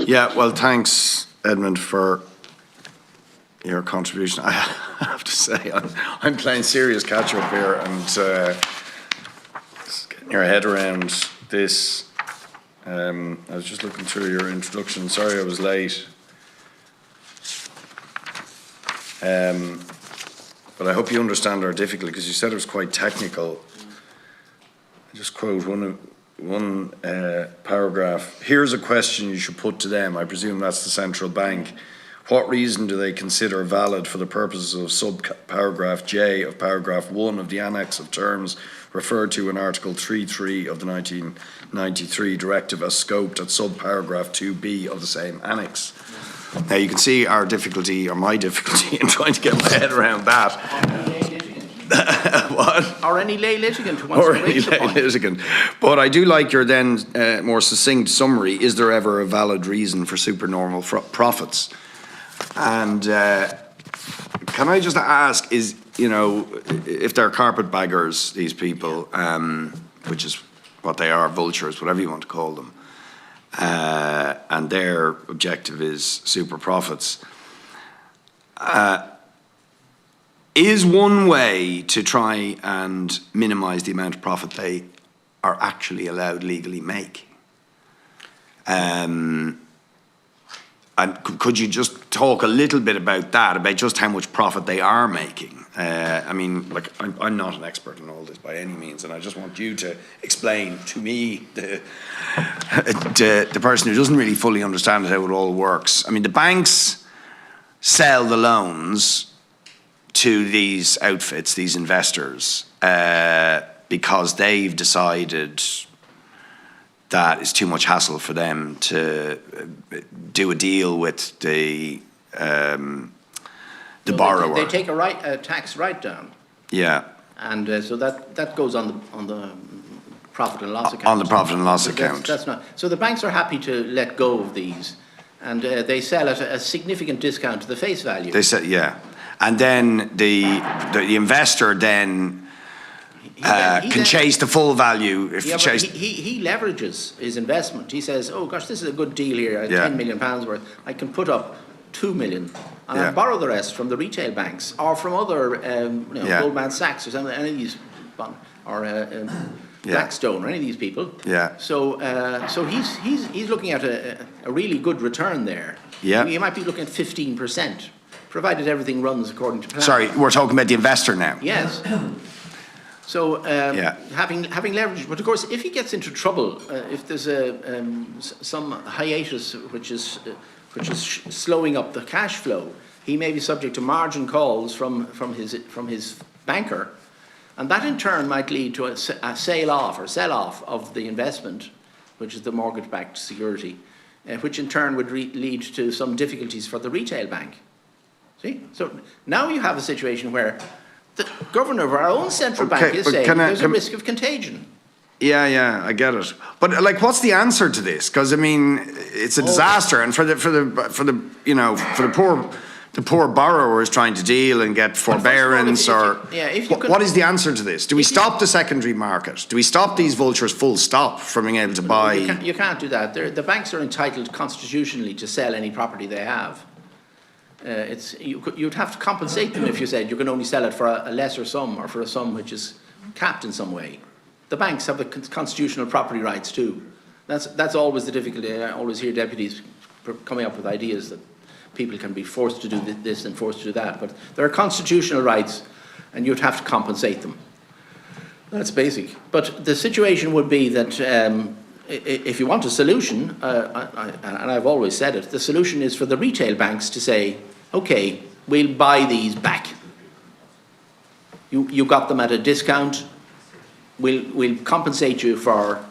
Yeah, well, thanks, Edmund, for your contribution. I have to say, I'm playing serious catch-up here, and just getting your head around this. I was just looking through your introduction. Sorry I was late. But I hope you understand our difficulty, because you said it was quite technical. I just quote one paragraph. Here's a question you should put to them. I presume that's the central bank. What reason do they consider valid for the purposes of sub-paragraph J of paragraph 1 of the annex of terms referred to in Article 3.3 of the 1993 directive as scoped at sub-paragraph 2b of the same annex? Now you can see our difficulty, or my difficulty, in trying to get my head around that. What? Or any lay litigant who wants to raise the point. Litigant. But I do like your then more succinct summary. Is there ever a valid reason for supernormal profits? And can I just ask, is, you know, if they're carpetbaggers, these people, which is what they are, vultures, whatever you want to call them, and their objective is super profits, is one way to try and minimise the amount of profit they are actually allowed legally make? And could you just talk a little bit about that, about just how much profit they are making? I mean, like, I'm not an expert in all this by any means, and I just want you to explain to me, the person who doesn't really fully understand how it all works. I mean, the banks sell the loans to these outfits, these investors, because they've decided that it's too much hassle for them to do a deal with the borrower. They take a tax write-down. Yeah. And so that goes on the profit and loss account. On the profit and loss account. That's not. So the banks are happy to let go of these, and they sell at a significant discount to the face value. They say, yeah, and then the investor then. Can chase the full value. If yeah, he leverages his investment. He says, "Oh gosh, this is a good deal here. Yeah. £10 million worth. I can put up £2 million, and I borrow the rest from the retail banks or from other, Goldman Sachs or something. Any of these, or Blackstone or any of these people. Yeah. So he's looking at a really good return there. Yeah. You might be looking at 15%, provided everything runs according to plan. Sorry, we're talking about the investor now. Yes. So having leverage, but of course, if he gets into trouble, if there's some hiatus which is slowing up the cash flow, he may be subject to margin calls from his banker, and that in turn might lead to a sell off of the investment, which is the mortgage-backed security, which in turn would lead to some difficulties for the retail bank. See, so now you have a situation where the governor of our own central bank is saying there's a risk of contagion. Yeah, I get it. But like, what's the answer to this? Because I mean, it's a disaster, and for the poor borrower is trying to deal and get forbearance, what is the answer to this? Do we stop the secondary market? Do we stop these vultures full stop from being able to buy? You can't do that. The banks are entitled constitutionally to sell any property they have. You'd have to compensate them if you said you can only sell it for a lesser sum or for a sum which is capped in some way. The banks have the constitutional property rights too. That's always the difficulty. I always hear deputies coming up with ideas that people can be forced to do this and forced to do that. But there are constitutional rights, and you'd have to compensate them. That's basic. But the situation would be that if you want a solution, and I've always said it, the solution is for the retail banks to say, okay, we'll buy these back. You got them at a discount. We'll compensate you for,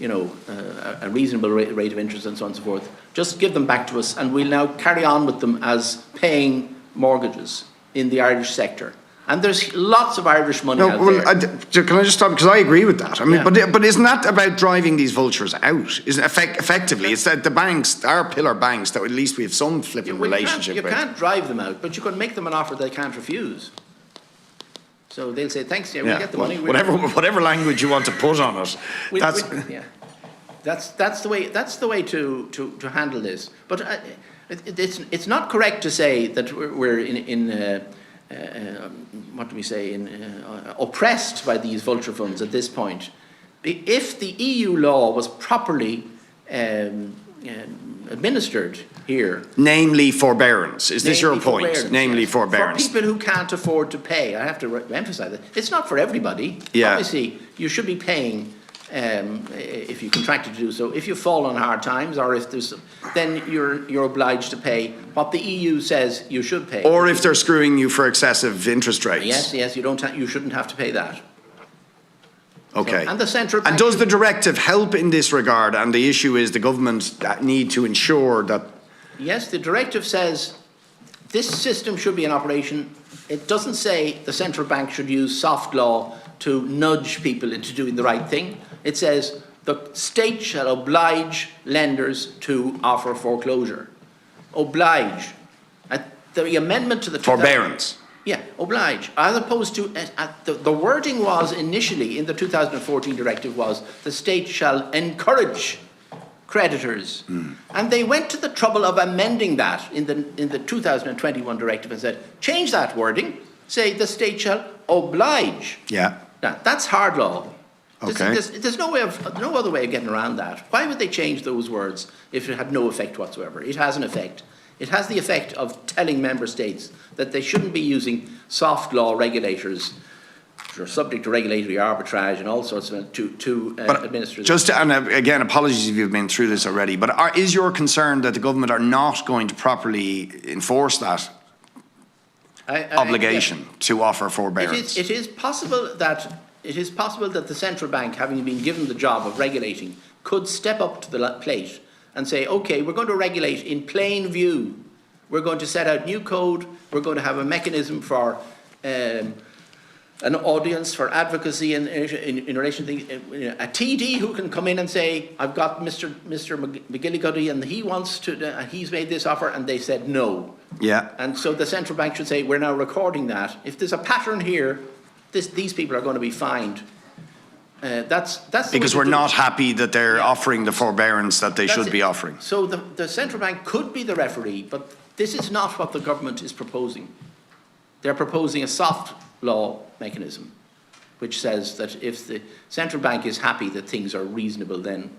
a reasonable rate of interest and so on and so forth. Just give them back to us, and we'll now carry on with them as paying mortgages in the Irish sector. And there's lots of Irish money out there. Can I just stop? Because I agree with that. I mean, but isn't that about driving these vultures out? Isn't effectively? It's that the banks, our pillar banks, that at least we have some flipping relationship with. You can't drive them out, but you can make them an offer they can't refuse. So they'll say, thanks, we'll get the money. Whatever language you want to put on it. That's the way to handle this. But it's not correct to say that we're what do we say, oppressed by these vulture funds at this point. If the EU law was properly administered here. Namely forbearance. Is this your point? Namely forbearance. For people who can't afford to pay. I have to emphasize that. It's not for everybody. Yeah. Obviously, you should be paying if you contracted to do so. If you fall on hard times, or if there's, then you're obliged to pay what the EU says you should pay. Or if they're screwing you for excessive interest rates. Yes, you shouldn't have to pay that. Okay. So, and the central bank. And does the directive help in this regard? And the issue is the government need to ensure that. Yes, the directive says this system should be in operation. It doesn't say the central bank should use soft law to nudge people into doing the right thing. It says the state shall oblige lenders to offer foreclosure. Oblige. The amendment to the forbearance. Yeah, oblige. As opposed to, the wording was initially in the 2014 directive was the state shall encourage creditors. And they went to the trouble of amending that in the 2021 directive and said, change that wording, say the state shall oblige. Yeah. Now, that's hard law. Okay. There's no other way of getting around that. Why would they change those words if it had no effect whatsoever? It has an effect. It has the effect of telling member states that they shouldn't be using soft law regulators which are subject to regulatory arbitrage and all sorts of to administer this. And again, apologies if you've been through this already, but is your concern that the government are not going to properly enforce that obligation to offer forbearance? It is possible that the central bank, having been given the job of regulating, could step up to the plate and say, okay, we're going to regulate in plain view. We're going to set out new code. We're going to have a mechanism for an audience, for advocacy in relation to a TD who can come in and say, I've got Mr. McGillicuddy and he wants to, he's made this offer, and they said no. Yeah. And so the central bank should say, we're now recording that. If there's a pattern here, these people are going to be fined. That's because we're not happy that they're offering the forbearance that they should be offering. So the central bank could be the referee, but this is not what the government is proposing. They're proposing a soft law mechanism, which says that if the central bank is happy that things are reasonable, then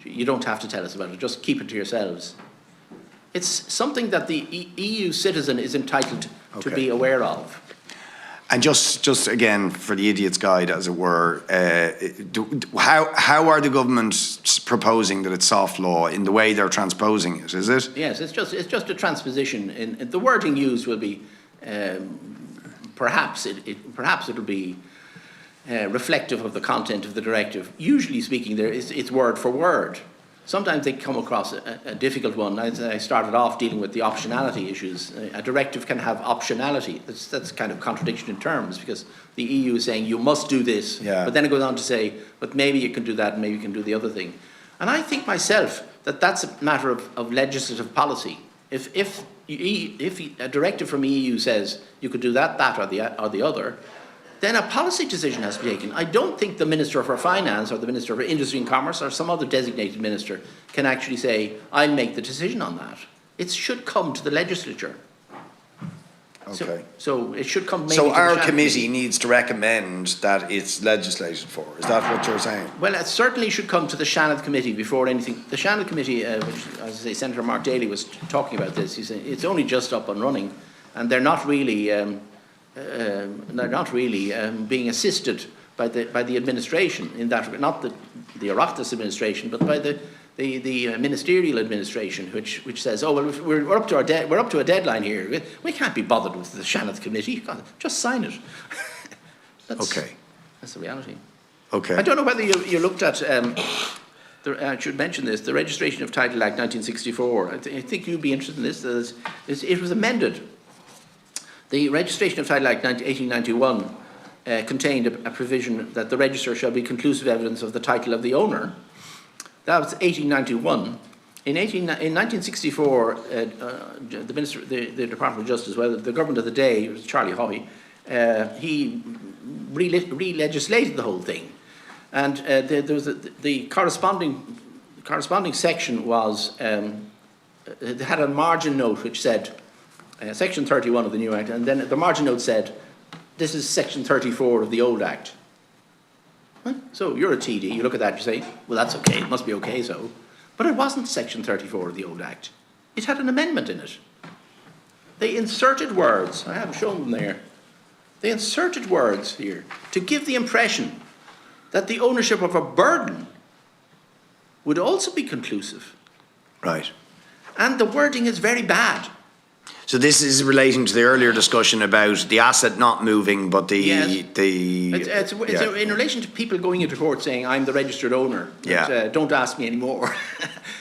you don't have to tell us about it. Just keep it to yourselves. It's something that the EU citizen is entitled to be aware of. And just again, for the idiot's guide, as it were, how are the government proposing that it's soft law in the way they're transposing it? Is it? Yes, it's just a transposition. In the wording used will be perhaps it'll be reflective of the content of the directive. Usually speaking, it's word for word. Sometimes they come across a difficult one. I started off dealing with the optionality issues. A directive can have optionality. That's kind of contradiction in terms, because the EU is saying you must do this, but then it goes on to say, but maybe you can do that and maybe you can do the other thing. And I think myself that that's a matter of legislative policy. If a directive from EU says you could do that or the other, then a policy decision has to be taken. I don't think the Minister for Finance or the Minister for Industry and Commerce or some other designated minister can actually say, I'll make the decision on that. It should come to the legislature. Okay. So it should come maybe So to our the committee needs to recommend that it's legislated for. Is that what you're saying? Well, it certainly should come to the Shannon Committee before anything. The Shannon Committee, which, as I say, Senator Mark Daly was talking about this. He said it's only just up and running, and they're not really being assisted by the administration in that, not the Oireachtas administration, but by the ministerial administration, which says, oh well, we're up to a deadline here. We can't be bothered with the Shannon Committee. Just sign it. Okay. That's the reality. Okay. I don't know whether you looked at. I should mention this: the Registration of Title Act 1964. I think you'd be interested in this. It was amended. The Registration of Title Act 1891 contained a provision that the register shall be conclusive evidence of the title of the owner. That was 1891. In 1964, the Minister, the Department of Justice, well, the government of the day, it was Charlie Haughey, he re-legislated the whole thing. And there was the corresponding corresponding section was, it had a margin note which said, Section 31 of the new Act, and then the margin note said, this is Section 34 of the old Act. Huh? So you're a TD, you look at that, you say, well, that's okay, it must be okay, so. But it wasn't Section 34 of the old Act. It had an amendment in it. They inserted words, I have shown them there. They inserted words here to give the impression that the ownership of a burden would also be conclusive. Right. And the wording is very bad. So this is relating to the earlier discussion about the asset not moving, but the... Yes. It's yeah. in relation to people going into court saying, I'm the registered owner. Yeah. And, don't ask me anymore.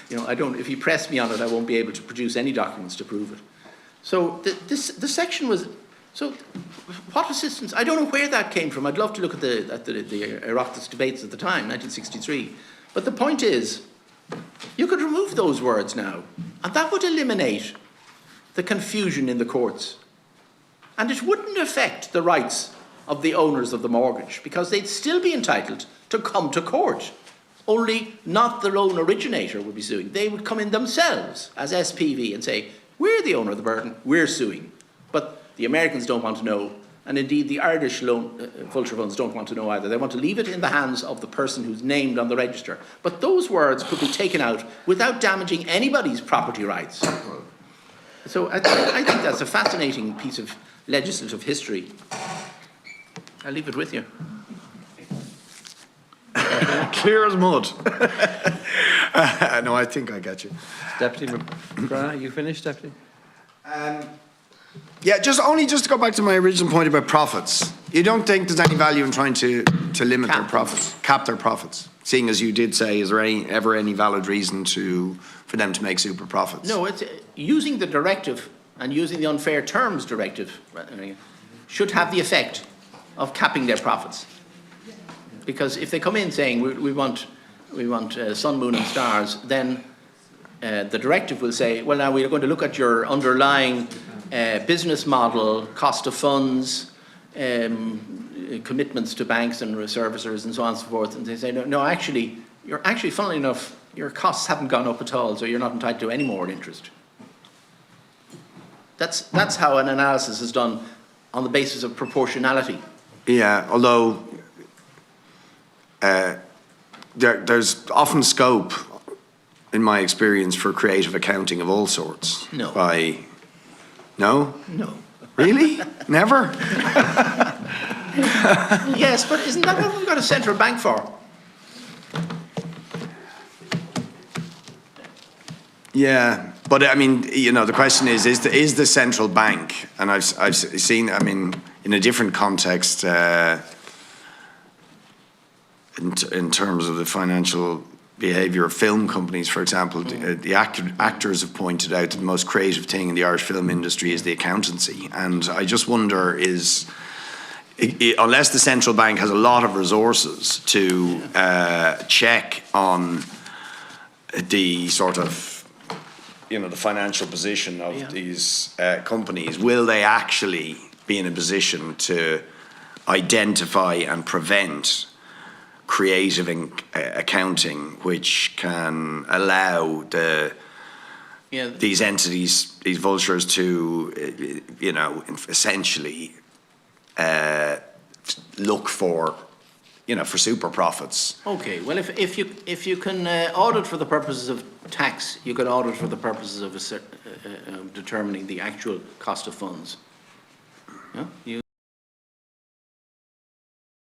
You know, if you press me on it, I won't be able to produce any documents to prove it. So the section was... So what assistance? I don't know where that came from. I'd love to look at the Oireachtas debates at the time, 1963. But the point is, you could remove those words now, and that would eliminate the confusion in the courts. And it wouldn't affect the rights of the owners of the mortgage, because they'd still be entitled to come to court. Only not the loan originator would be suing. They would come in themselves as SPV and say, we're the owner of the burden, we're suing. But the Americans don't want to know, and indeed the Irish loan vulture funds don't want to know either. They want to leave it in the hands of the person who's named on the register. But those words could be taken out without damaging anybody's property rights. So I think that's a fascinating piece of legislative history. I'll leave it with you. Clear as mud. No, I think I get you. Deputy McGrath, you finished, Deputy? Yeah, just to go back to my original point about profits. You don't think there's any value in trying to limit their profits, cap their profits? Seeing as you did say, is there ever any valid reason for them to make super profits? No, it's using the directive and using the unfair terms directive should have the effect of capping their profits. Because if they come in saying we want sun, moon and stars, then the directive will say, well, now we're going to look at your underlying business model, cost of funds, commitments to banks and servicers and so on and so forth. And they say, no, actually, funnily enough, your costs haven't gone up at all, so you're not entitled to any more interest. That's how an analysis is done on the basis of proportionality. Yeah, although there's often scope, in my experience, for creative accounting of all sorts. No. No? No. Really? Never? Yes, but isn't that what we've got a central bank for? Yeah, but I mean, you know, the question is the central bank, and I've seen, I mean, in a different context, in terms of the financial behaviour of film companies, for example, the actors have pointed out that the most creative thing in the Irish film industry is the accountancy, and I just wonder unless the central bank has a lot of resources to check on the sort of, you know, the financial position of these companies, will they actually be in a position to identify and prevent creative accounting, which can allow these entities, these vultures, to, you know, essentially look for, you know, for super profits. Okay, well, if you can audit for the purposes of tax, you can audit for the purposes of determining the actual cost of funds. Yeah?